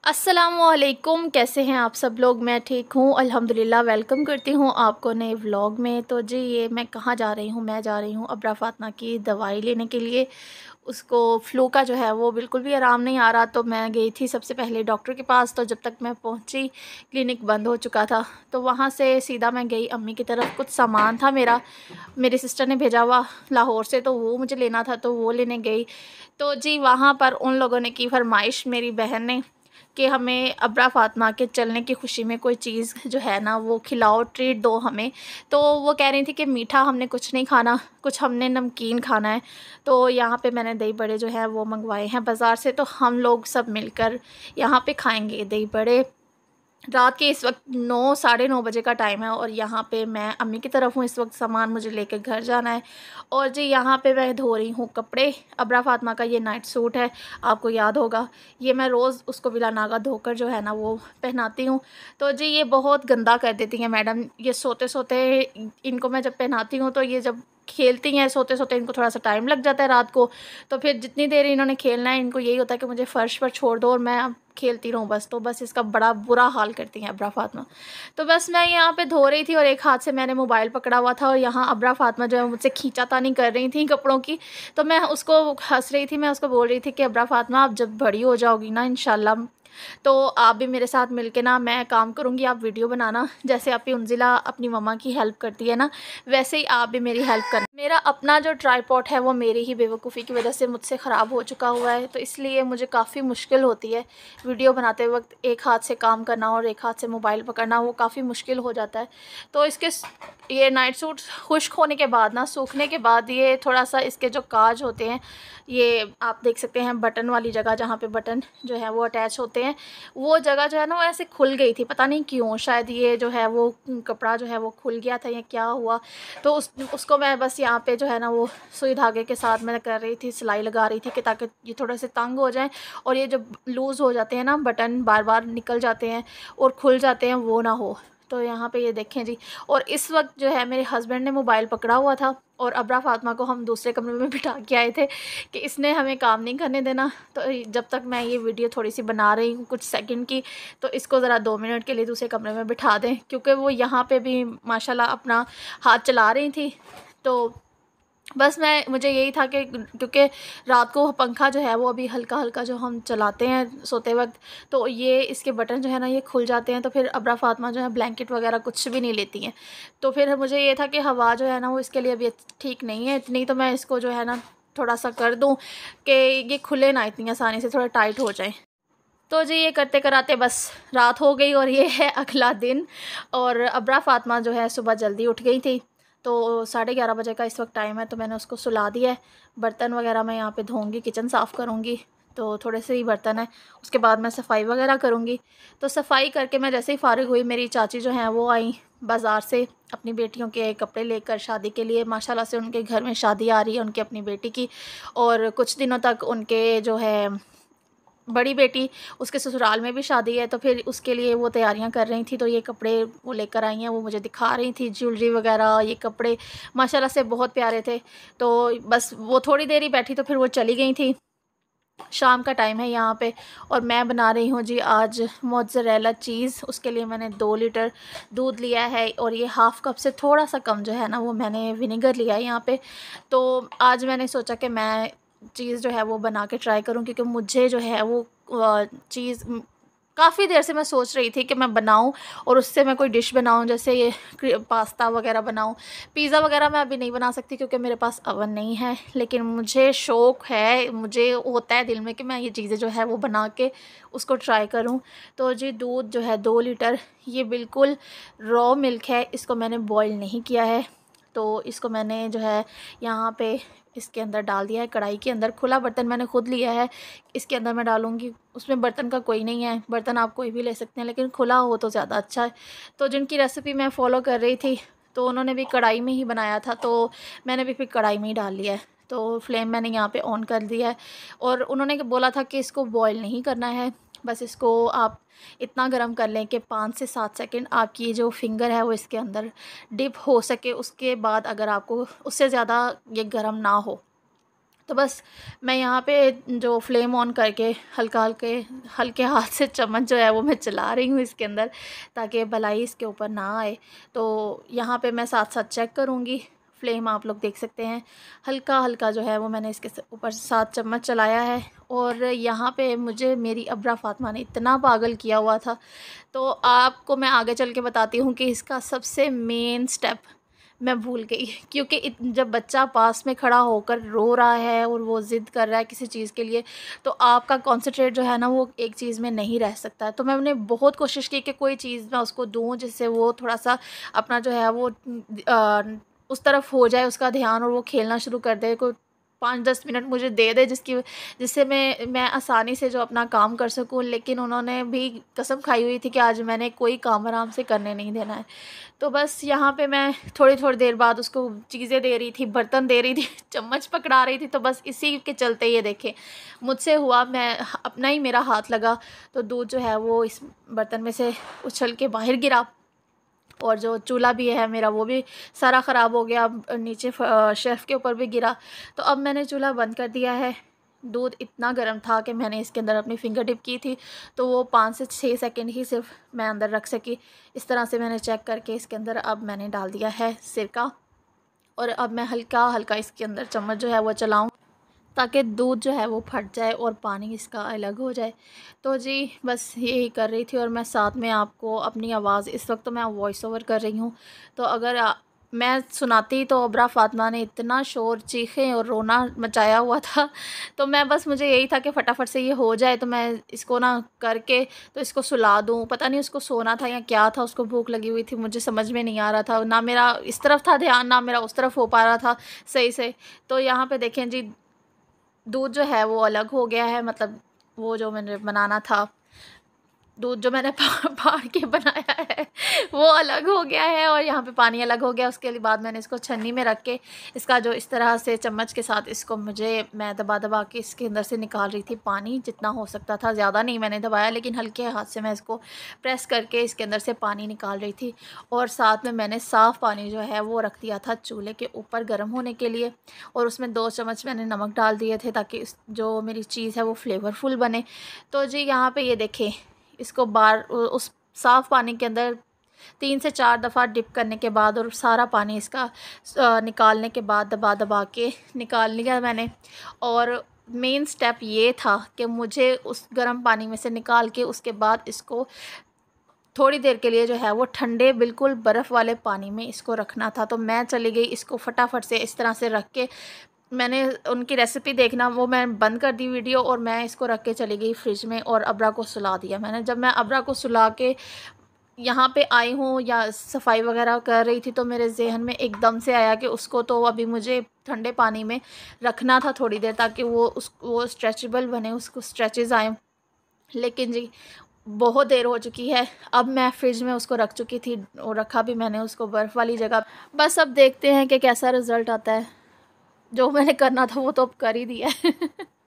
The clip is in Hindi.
अस्सलामुअलैकुम, कैसे हैं आप सब लोग। मैं ठीक हूँ अल्हम्दुलिल्लाह। वेलकम करती हूँ आपको नए व्लॉग में। तो जी ये मैं कहाँ जा रही हूँ, मैं जा रही हूँ अब्रा फ़ातिमा की दवाई लेने के लिए। उसको फ़्लू का जो है वो बिल्कुल भी आराम नहीं आ रहा, तो मैं गई थी सबसे पहले डॉक्टर के पास। तो जब तक मैं पहुँची क्लिनिक बंद हो चुका था, तो वहाँ से सीधा मैं गई अम्मी की तरफ। कुछ सामान था मेरी सिस्टर ने भेजा हुआ लाहौर से, तो वो मुझे लेना था, तो वो लेने गई। तो जी वहाँ पर उन लोगों ने की फरमाइश, मेरी बहन ने, कि हमें अब्रा फ़ातिमा के चलने की खुशी में कोई चीज़ जो है ना वो खिलाओ, ट्रीट दो हमें। तो वो कह रही थी कि मीठा हमने कुछ नहीं खाना, कुछ हमने नमकीन खाना है। तो यहाँ पे मैंने दही बड़े जो है वो मंगवाए हैं बाज़ार से, तो हम लोग सब मिलकर यहाँ पे खाएंगे दही बड़े। रात के इस वक्त 9 साढ़े 9 बजे का टाइम है, और यहाँ पे मैं अम्मी की तरफ हूँ। इस वक्त सामान मुझे लेकर घर जाना है। और जी यहाँ पे मैं धो रही हूँ कपड़े। अब्रा फ़ातिमा का ये नाइट सूट है, आपको याद होगा, ये मैं रोज़ उसको बिला नागा धोकर जो है ना वो पहनाती हूँ। तो जी ये बहुत गंदा कर देती हैं मैडम, ये सोते सोते इनको मैं जब पहनाती हूँ, तो ये जब खेलती हैं सोते सोते इनको थोड़ा सा टाइम लग जाता है रात को। तो फिर जितनी देर इन्होंने खेलना है, इनको यही होता है कि मुझे फ़र्श पर छोड़ दो और मैं अब खेलती रहूँ बस। तो बस इसका बड़ा बुरा हाल करती हैं अब्रा फ़ातिमा। तो बस मैं यहाँ पे धो रही थी और एक हाथ से मैंने मोबाइल पकड़ा हुआ था, और यहाँ अब्रा फ़ातिमा जो है मुझसे खींचातानी कर रही थी कपड़ों की। तो मैं उसको हंस रही थी, मैं उसको बोल रही थी कि अब्रा फ़ातिमा, आप जब बड़ी हो जाओगी ना इंशाल्लाह, तो आप भी मेरे साथ मिलके ना, मैं काम करूँगी, आप वीडियो बनाना। जैसे आपकी उंजिला अपनी मम्मा की हेल्प करती है ना, वैसे ही आप भी मेरी हेल्प करना। मेरा अपना जो ट्राईपॉड है वो मेरी ही बेवकूफ़ी की वजह से मुझसे ख़राब हो चुका हुआ है, तो इसलिए मुझे काफ़ी मुश्किल होती है वीडियो बनाते वक्त। एक हाथ से काम करना और एक हाथ से मोबाइल पकड़ना, वो काफ़ी मुश्किल हो जाता है। तो ये नाइट सूट खुश्क होने के बाद ना, सूखने के बाद, ये थोड़ा सा इसके जो काज होते हैं, ये आप देख सकते हैं बटन वाली जगह, जहाँ पे बटन जो है वो अटैच होते हैं, वो जगह जो है ना वो ऐसे खुल गई थी, पता नहीं क्यों। शायद ये जो है वो कपड़ा जो है वो खुल गया था या क्या हुआ। तो उसको मैं बस यहाँ पे जो है ना वो सुई धागे के साथ मैं कर रही थी, सिलाई लगा रही थी, कि ताकि ये थोड़े से तंग हो जाएं, और ये जब लूज़ हो जाते हैं ना, बटन बार बार निकल जाते हैं और खुल जाते हैं, वो ना हो। तो यहाँ पे ये देखें जी। और इस वक्त जो है मेरे हस्बैंड ने मोबाइल पकड़ा हुआ था, और अब्रा फ़ातिमा को हम दूसरे कमरे में बिठा के आए थे कि इसने हमें काम नहीं करने देना। तो जब तक मैं ये वीडियो थोड़ी सी बना रही हूँ कुछ सेकंड की, तो इसको ज़रा 2 मिनट के लिए दूसरे कमरे में बिठा दें, क्योंकि वो यहाँ पे भी माशाल्लाह अपना हाथ चला रही थी। तो बस मुझे यही था कि क्योंकि रात को पंखा जो है वो अभी हल्का हल्का जो हम चलाते हैं सोते वक्त, तो ये इसके बटन जो है ना ये खुल जाते हैं, तो फिर अब्रा फ़ातिमा जो है ब्लैंकेट वगैरह कुछ भी नहीं लेती हैं। तो फिर मुझे ये था कि हवा जो है ना वो इसके लिए अभी ठीक नहीं है इतनी, तो मैं इसको जो है ना थोड़ा सा कर दूँ कि ये खुले ना इतनी आसानी से, थोड़ा टाइट हो जाए। तो जी ये करते कराते बस रात हो गई, और ये है अगला दिन। और अब्रा फ़ातिमा जो है सुबह जल्दी उठ गई थी, तो 11:30 बजे का इस वक्त टाइम है, तो मैंने उसको सुला दिया है। बर्तन वगैरह मैं यहाँ पे धोऊंगी, किचन साफ़ करूँगी, तो थोड़े से ही बर्तन है, उसके बाद मैं सफाई वगैरह करूँगी। तो सफाई करके मैं जैसे ही फ़ारिग हुई, मेरी चाची जो हैं वो आई बाज़ार से अपनी बेटियों के कपड़े लेकर शादी के लिए। माशाल्लाह से उनके घर में शादी आ रही है उनकी अपनी बेटी की, और कुछ दिनों तक उनके जो है बड़ी बेटी, उसके ससुराल में भी शादी है, तो फिर उसके लिए वो तैयारियां कर रही थी। तो ये कपड़े वो लेकर आई हैं, वो मुझे दिखा रही थी, ज्वेलरी वगैरह, ये कपड़े माशाल्लाह से बहुत प्यारे थे। तो बस वो थोड़ी देर ही बैठी, तो फिर वो चली गई थी। शाम का टाइम है यहाँ पे, और मैं बना रही हूँ जी आज मोज़रेला चीज़। उसके लिए मैंने 2 लीटर दूध लिया है, और ये हाफ़ कप से थोड़ा सा कम जो है ना वो मैंने विनेगर लिया है यहाँ पे। तो आज मैंने सोचा कि मैं चीज़ जो है वो बना के ट्राई करूँ, क्योंकि मुझे जो है वो चीज़ काफ़ी देर से मैं सोच रही थी कि मैं बनाऊँ, और उससे मैं कोई डिश बनाऊँ, जैसे ये पास्ता वगैरह बनाऊँ। पिज़्ज़ा वगैरह मैं अभी नहीं बना सकती क्योंकि मेरे पास अवन नहीं है, लेकिन मुझे शौक़ है, मुझे होता है दिल में कि मैं ये चीज़ें जो है वो बना के उसको ट्राई करूँ। तो जी दूध जो है 2 लीटर, ये बिल्कुल रॉ मिल्क है, इसको मैंने बॉयल नहीं किया है। तो इसको मैंने जो है यहाँ पे इसके अंदर डाल दिया है, कढ़ाई के अंदर। खुला बर्तन मैंने खुद लिया है, इसके अंदर मैं डालूँगी। उसमें बर्तन का कोई नहीं है, बर्तन आप कोई भी ले सकते हैं, लेकिन खुला हो तो ज़्यादा अच्छा है। तो जिनकी रेसिपी मैं फ़ॉलो कर रही थी, तो उन्होंने भी कढ़ाई में ही बनाया था, तो मैंने भी फिर कढ़ाई में ही डाल लिया है। तो फ्लेम मैंने यहाँ पे ऑन कर दिया है, और उन्होंने बोला था कि इसको बॉयल नहीं करना है, बस इसको आप इतना गर्म कर लें कि 5 से 7 सेकंड आपकी जो फिंगर है वो इसके अंदर डिप हो सके। उसके बाद अगर आपको उससे ज़्यादा ये गर्म ना हो, तो बस मैं यहाँ पे जो फ्लेम ऑन करके हल्का हल्के हल्के हाथ से चम्मच जो है वो मैं चला रही हूँ इसके अंदर, ताकि बलाई इसके ऊपर ना आए। तो यहाँ पे मैं साथ साथ चेक करूँगी। फ्लेम आप लोग देख सकते हैं, हल्का हल्का जो है वो मैंने इसके ऊपर 7 चम्मच चलाया है। और यहाँ पे मुझे मेरी अब्रा फ़ातिमा ने इतना पागल किया हुआ था। तो आपको मैं आगे चल के बताती हूँ कि इसका सबसे मेन स्टेप मैं भूल गई, क्योंकि जब बच्चा पास में खड़ा होकर रो रहा है और वो ज़िद कर रहा है किसी चीज़ के लिए, तो आपका कॉन्संट्रेट जो है ना वो एक चीज़ में नहीं रह सकता। तो मैंने बहुत कोशिश की कि कोई चीज़ मैं उसको दूँ जिससे वो थोड़ा-सा अपना जो है वो उस तरफ हो जाए उसका ध्यान, और वो खेलना शुरू कर दे। कोई 5-10 मिनट मुझे दे दे जिससे मैं आसानी से जो अपना काम कर सकूँ। लेकिन उन्होंने भी कसम खाई हुई थी कि आज मैंने कोई काम आराम से करने नहीं देना है। तो बस यहाँ पे मैं थोड़ी-थोड़ी देर बाद उसको चीज़ें दे रही थी, बर्तन दे रही थी, चम्मच पकड़ा रही थी। तो बस इसी के चलते ये देखें मुझसे हुआ, मैं अपना ही मेरा हाथ लगा, तो दूध जो है वो इस बर्तन में से उछल के बाहर गिरा। और जो चूल्हा भी है मेरा वो भी सारा ख़राब हो गया, नीचे शेल्फ़ के ऊपर भी गिरा। तो अब मैंने चूल्हा बंद कर दिया है। दूध इतना गर्म था कि मैंने इसके अंदर अपनी फ़िंगर डिप की थी, तो वो 5 से 6 सेकंड ही सिर्फ मैं अंदर रख सकी। इस तरह से मैंने चेक करके इसके अंदर अब मैंने डाल दिया है सिरका, और अब मैं हल्का-हल्का इसके अंदर चम्मच जो है वो चलाऊँ, ताकि दूध जो है वो फट जाए और पानी इसका अलग हो जाए। तो जी बस यही कर रही थी, और मैं साथ में आपको अपनी आवाज़, इस वक्त तो मैं वॉइस ओवर कर रही हूँ, तो अगर मैं सुनाती तो अब्रा फ़ातिमा ने इतना शोर, चीखें और रोना मचाया हुआ था। तो मैं बस, मुझे यही था कि फटाफट से ये हो जाए तो मैं इसको ना करके तो इसको सुला दूँ। पता नहीं उसको सोना था या क्या था, उसको भूख लगी हुई थी, मुझे समझ में नहीं आ रहा था। ना मेरा इस तरफ था ध्यान, ना मेरा उस तरफ हो पा रहा था सही से। तो यहाँ पे देखें जी, दूध जो है वो अलग हो गया है, मतलब वो जो मैंने बनाना था, दूध जो मैंने फाड़ के बनाया है वो अलग हो गया है, और यहाँ पे पानी अलग हो गया। उसके बाद मैंने इसको छन्नी में रख के इसका जो इस तरह से चम्मच के साथ इसको मैं दबा दबा के इसके अंदर से निकाल रही थी पानी, जितना हो सकता था। ज़्यादा नहीं मैंने दबाया, लेकिन हल्के हाथ से मैं इसको प्रेस करके इसके अंदर से पानी निकाल रही थी। और साथ में मैंने साफ़ पानी जो है वो रख दिया था चूल्हे के ऊपर गर्म होने के लिए, और उसमें 2 चम्मच मैंने नमक डाल दिए थे, ताकि जो मेरी चीज़ है वो फ्लेवरफुल बने। तो जी यहाँ पर ये देखें, इसको बार उस साफ़ पानी के अंदर 3 से 4 दफ़ा डिप करने के बाद, और सारा पानी इसका निकालने के बाद दबा दबा के निकाल लिया मैंने। और मेन स्टेप ये था कि मुझे उस गर्म पानी में से निकाल के उसके बाद इसको थोड़ी देर के लिए जो है वो ठंडे बिल्कुल बर्फ़ वाले पानी में इसको रखना था। तो मैं चली गई इसको फटाफट से इस तरह से रख के, मैंने उनकी रेसिपी देखना वो मैं बंद कर दी वीडियो, और मैं इसको रख के चली गई फ्रिज में, और अब्रा को सुला दिया मैंने। जब मैं अब्रा को सुला के यहाँ पे आई हूँ या सफाई वगैरह कर रही थी, तो मेरे ज़हन में एकदम से आया कि उसको तो अभी मुझे ठंडे पानी में रखना था थोड़ी देर, ताकि वो स्ट्रेचेबल बने, उसको स्ट्रेचेस आएँ। लेकिन जी बहुत देर हो चुकी है, अब मैं फ्रिज में उसको रख चुकी थी, और रखा भी मैंने उसको बर्फ़ वाली जगह। बस अब देखते हैं कि कैसा रिज़ल्ट आता है। जो मैंने करना था वो तो अब कर ही दिया है।